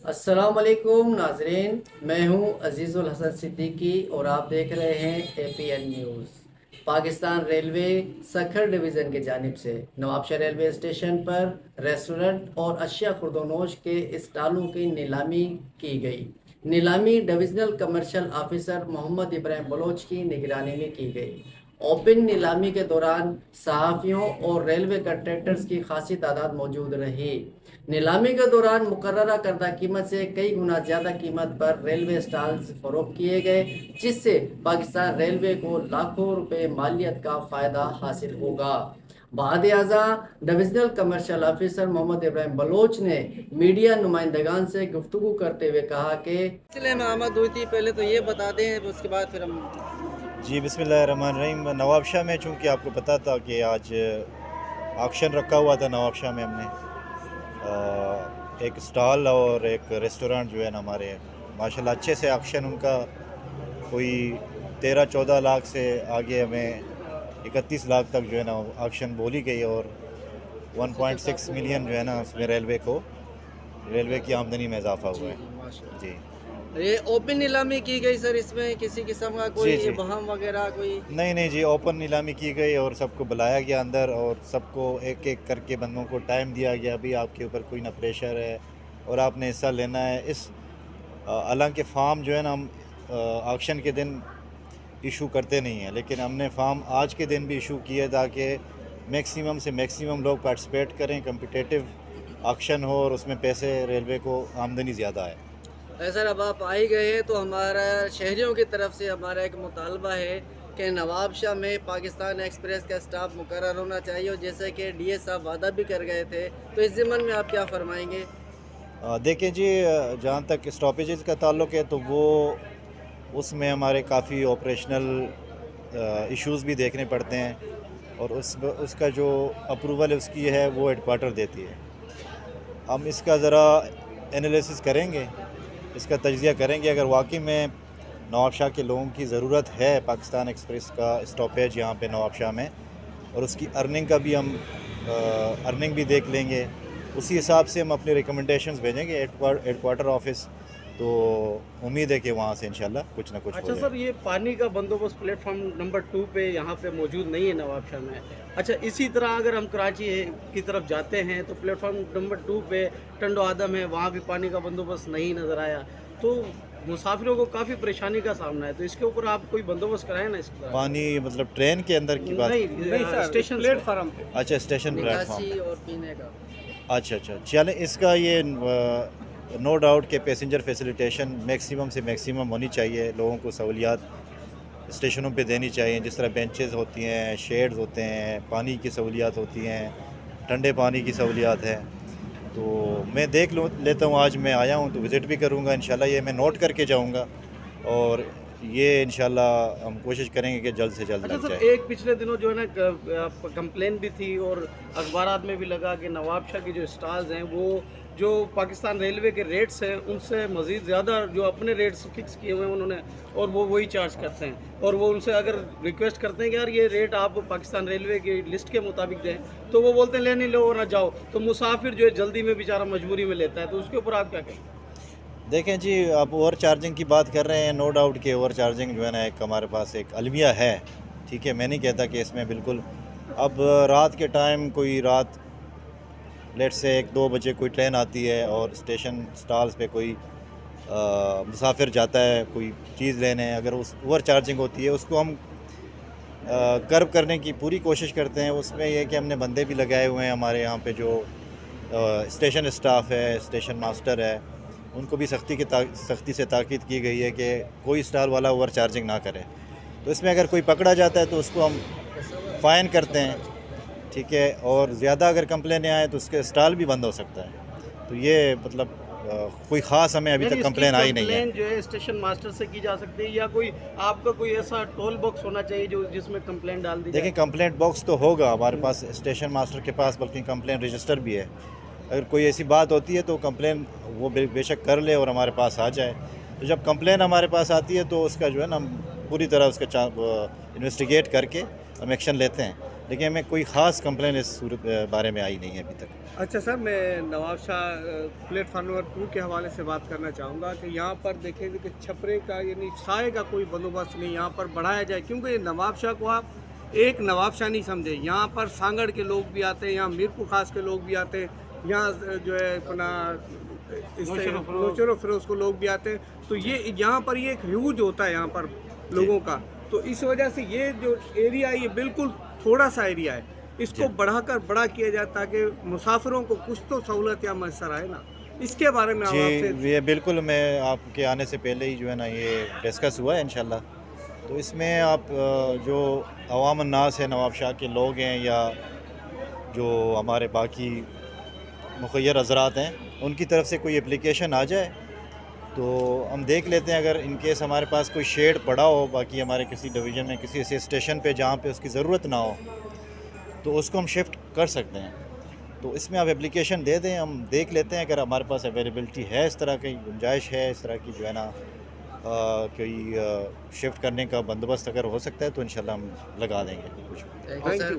अस्सलाम वालेकुम नाजरीन, मैं हूं अजीज़ुल हसन सिद्दीकी और आप देख रहे हैं APN news. Pakistan railway Sukkur division की जानिब से नवाबशाह रेलवे स्टेशन पर रेस्टोरेंट और अशिया खुर्दोनोश के स्टॉलों की नीलामी की गई। नीलामी divisional commercial officer Mohammad Ibrahim Baloch की निगरानी में की गई। ओपन नीलामी के दौरान सहाफ़ियों और रेलवे कंट्रैक्टर्स की खासी तादाद मौजूद रही। नीलामी के दौरान मुकर्ररा करदा कीमत से कई गुना ज़्यादा कीमत पर रेलवे स्टॉल्स फरोख्त किए गए, जिससे पाकिस्तान रेलवे को लाखों रुपए मालियत का फ़ायदा हासिल होगा। बहाद आज़ा divisional commercial officer Mohammad Ibrahim Baloch ने मीडिया नुमाइंदगान से गुफ्तगू करते हुए कहा कि सिलसिले में आमद हुई थी, पहले तो ये बता दें, उसके बाद फिर हम जी बिस्मिल्लाहिर्रहमानिर्रहीम। नवाबशाह में चूँकि आपको पता था कि आज ऑक्शन रखा हुआ था नवाबशाह में, हमने एक स्टॉल और एक रेस्टोरेंट जो है ना हमारे माशाल्लाह अच्छे से ऑक्शन उनका कोई 13-14 लाख से आगे हमें 31 लाख तक जो है ना ऑक्शन बोली गई और 1.6 मिलियन जो है ना उसमें रेलवे की आमदनी में इजाफा हुआ है। जी ये ओपन नीलामी की गई सर, इसमें किसी किस्म का कोई जी बहम वगैरह कोई? नहीं जी, ओपन नीलामी की गई और सबको बुलाया गया अंदर और सबको एक एक करके बंदों को टाइम दिया गया, अभी आपके ऊपर कोई ना प्रेशर है और आपने हिस्सा लेना है। हालांकि फार्म जो है ना हम ऑक्शन के दिन इशू करते नहीं हैं, लेकिन हमने फार्म आज के दिन भी इशू किए ताकि मैक्सिमम से मैक्सिमम लोग पार्टिसिपेट करें, कम्पिटिटिव ऑक्शन हो और उसमें पैसे रेलवे को आमदनी ज़्यादा आए। सर अब आप आ ही गए हैं तो हमारा शहरियों की तरफ से हमारा एक मुतालबा है कि नवाबशाह में पाकिस्तान एक्सप्रेस का स्टाफ मुकर्रर होना चाहिए, और जैसे कि डीएस साहब वादा भी कर गए थे, तो इस ज़िम्मन में आप क्या फरमाएंगे? देखिए जी, जहाँ तक स्टॉपेजेस का ताल्लुक़ है तो वो उसमें हमारे काफ़ी ऑपरेशनल इश्यूज़ भी देखने पड़ते हैं और उसका जो अप्रूवल है उसकी है वो हेडक्वार्टर देती है। हम इसका ज़रा एनालिसिस करेंगे, इसका तज्ज़िया करेंगे। अगर वाकई में नवाबशाह के लोगों की ज़रूरत है पाकिस्तान एक्सप्रेस का स्टॉपेज यहाँ पे नवाबशाह में, और उसकी अर्निंग का भी हम अर्निंग भी देख लेंगे, उसी हिसाब से हम अपने रिकमेंडेशंस भेजेंगे हेडक्वार्टर ऑफिस। तो उम्मीद है कि वहाँ से इंशाल्लाह कुछ ना कुछ हो अच्छा जाए। सर, ये पानी का बंदोबस्त प्लेटफॉर्म नंबर 2 पे यहाँ पे मौजूद नहीं है नवाबशाह में। अच्छा, इसी तरह अगर हम कराची की तरफ जाते हैं तो प्लेटफॉर्म नंबर 2 पे टंडो आदम है, वहाँ भी पानी का बंदोबस्त नहीं नज़र आया, तो मुसाफिरों को काफ़ी परेशानी का सामना है। तो इसके ऊपर आप कोई बंदोबस्त कराएं ना इसका। पानी मतलब ट्रेन के अंदर की बात? नहीं सर, स्टेशन प्लेटफॉर्म पे। अच्छा, स्टेशन प्लेटफॉर्म। निकासी और पीने का। अच्छा, चलें, इसका ये नो डाउट कि पैसेंजर फैसिलिटेशन मैक्सिमम से मैक्सिमम होनी चाहिए, लोगों को सहूलियात स्टेशनों पे देनी चाहिए, जिस तरह बेंचेस होती हैं, शेड्स होते हैं, पानी की सहूलियात होती हैं, ठंडे पानी की सहूलियात है। तो मैं देख लेता हूँ, आज मैं आया हूँ तो विज़िट भी करूँगा इंशाल्लाह, ये मैं नोट करके जाऊँगा और ये इंशाल्लाह हम कोशिश करेंगे कि जल्द से जल्द अच्छा लग सर, जाए। एक पिछले दिनों जो है ना कंप्लेन भी थी और अखबारात में भी लगा कि नवाबशाह की जो स्टॉल्स हैं वो जो पाकिस्तान रेलवे के रेट्स हैं उनसे मज़ीद ज़्यादा जो अपने रेट्स फिक्स किए हुए हैं उन्होंने, और वो वही चार्ज करते हैं, और वो उनसे अगर रिक्वेस्ट करते हैं कि यार ये रेट आप पाकिस्तान रेलवे की लिस्ट के मुताबिक दें, तो वो बोलते हैं ले नहीं लो ना जाओ, तो मुसाफिर जो है जल्दी में बेचारा मजबूरी में लेता है। तो उसके ऊपर आप क्या कहें? देखें जी, आप ओवर चार्जिंग की बात कर रहे हैं, नो डाउट कि ओवर चार्जिंग जो है ना एक हमारे पास एक अलमिया है, ठीक है, मैं नहीं कहता कि इसमें बिल्कुल। अब रात के टाइम कोई रात लेट से 1-2 बजे कोई ट्रेन आती है और स्टेशन स्टॉल्स पे कोई मुसाफिर जाता है कोई चीज़ लेने, अगर उस ओवर चार्जिंग होती है उसको हम कर्व करने की पूरी कोशिश करते हैं। उसमें यह कि हमने बंदे भी लगाए हुए हैं हमारे यहाँ पे, जो स्टेशन स्टाफ है, स्टेशन मास्टर है, उनको भी सख्ती से ताकीद की गई है कि कोई स्टॉल वाला ओवर चार्जिंग ना करे। तो इसमें अगर कोई पकड़ा जाता है तो उसको हम फ़ाइन करते हैं, ठीक है, और ज़्यादा अगर कंप्लेनें आए तो उसके स्टॉल भी बंद हो सकता है। तो ये मतलब कोई ख़ास हमें अभी तक कंप्लेन आई नहीं है। जो है स्टेशन मास्टर से की जा सकती है, या कोई आपका कोई ऐसा टोल बॉक्स होना चाहिए जो जिसमें कंप्लेंट डाल दी देखिए, कंप्लेंट बॉक्स तो होगा हमारे पास, स्टेशन मास्टर के पास, बल्कि कंप्लेंट रजिस्टर भी है। अगर कोई ऐसी बात होती है तो कंप्लेन वो बेशक कर ले और हमारे पास आ जाए। तो जब कंप्लेन हमारे पास आती है तो उसका जो है ना पूरी तरह उसका इन्वेस्टिगेट करके हम एक्शन लेते हैं। لیکن ہمیں کوئی خاص کمپلین اس صورت بارے میں آئی نہیں ہے ابھی تک. اچھا سر، میں نواب شاہ پلیٹ فارم نمبر 2 کے حوالے سے بات کرنا چاہوں گا کہ یہاں پر دیکھیں کہ چھپرے کا یعنی سائے کا کوئی بندوبست نہیں یہاں پر بڑھایا جائے، کیونکہ یہ نواب شاہ کو آپ ایک نواب شاہ نہیں سمجھے. یہاں پر سانگڑ کے لوگ بھی آتے ہیں، یہاں میرپور خاص کے لوگ بھی آتے ہیں، یہاں جو ہے اپنا نوشر و فیروز کو لوگ بھی آتے ہیں. تو یہ یہاں پر یہ ایک ہیوج ہوتا ہے یہاں پر لوگوں کا، تو اس وجہ سے یہ جو ایریا ہے یہ بالکل تھوڑا سا ایریا ہے، اس کو بڑھا کر بڑا کیا جائے تاکہ مسافروں کو کچھ تو سہولت یا میسر آئے نا. اس کے بارے میں آپ سے جی یہ بالکل میں آپ کے آنے سے پہلے ہی جو ہے نا یہ ڈسکس ہوا ہے انشاءاللہ. تو اس میں آپ جو عوام الناس ہے، نواب شاہ کے لوگ ہیں یا جو ہمارے باقی مخیر حضرات ہیں، ان کی طرف سے کوئی اپلیکیشن آ جائے تو ہم دیکھ لیتے ہیں. اگر ان کیس ہمارے پاس کوئی شیڈ پڑا ہو باقی ہمارے کسی ڈویژن میں کسی ایسے اسٹیشن پہ جہاں پہ اس کی ضرورت نہ ہو تو اس کو ہم شفٹ کر سکتے ہیں. تو اس میں آپ اپلیکیشن دے دیں، ہم دیکھ لیتے ہیں. اگر ہمارے پاس اویلیبلٹی ہے، اس طرح کی گنجائش ہے، اس طرح کی جو ہے نا کوئی شفٹ کرنے کا بندوبست اگر ہو سکتا ہے تو انشاءاللہ ہم لگا دیں گے. Thank you sir.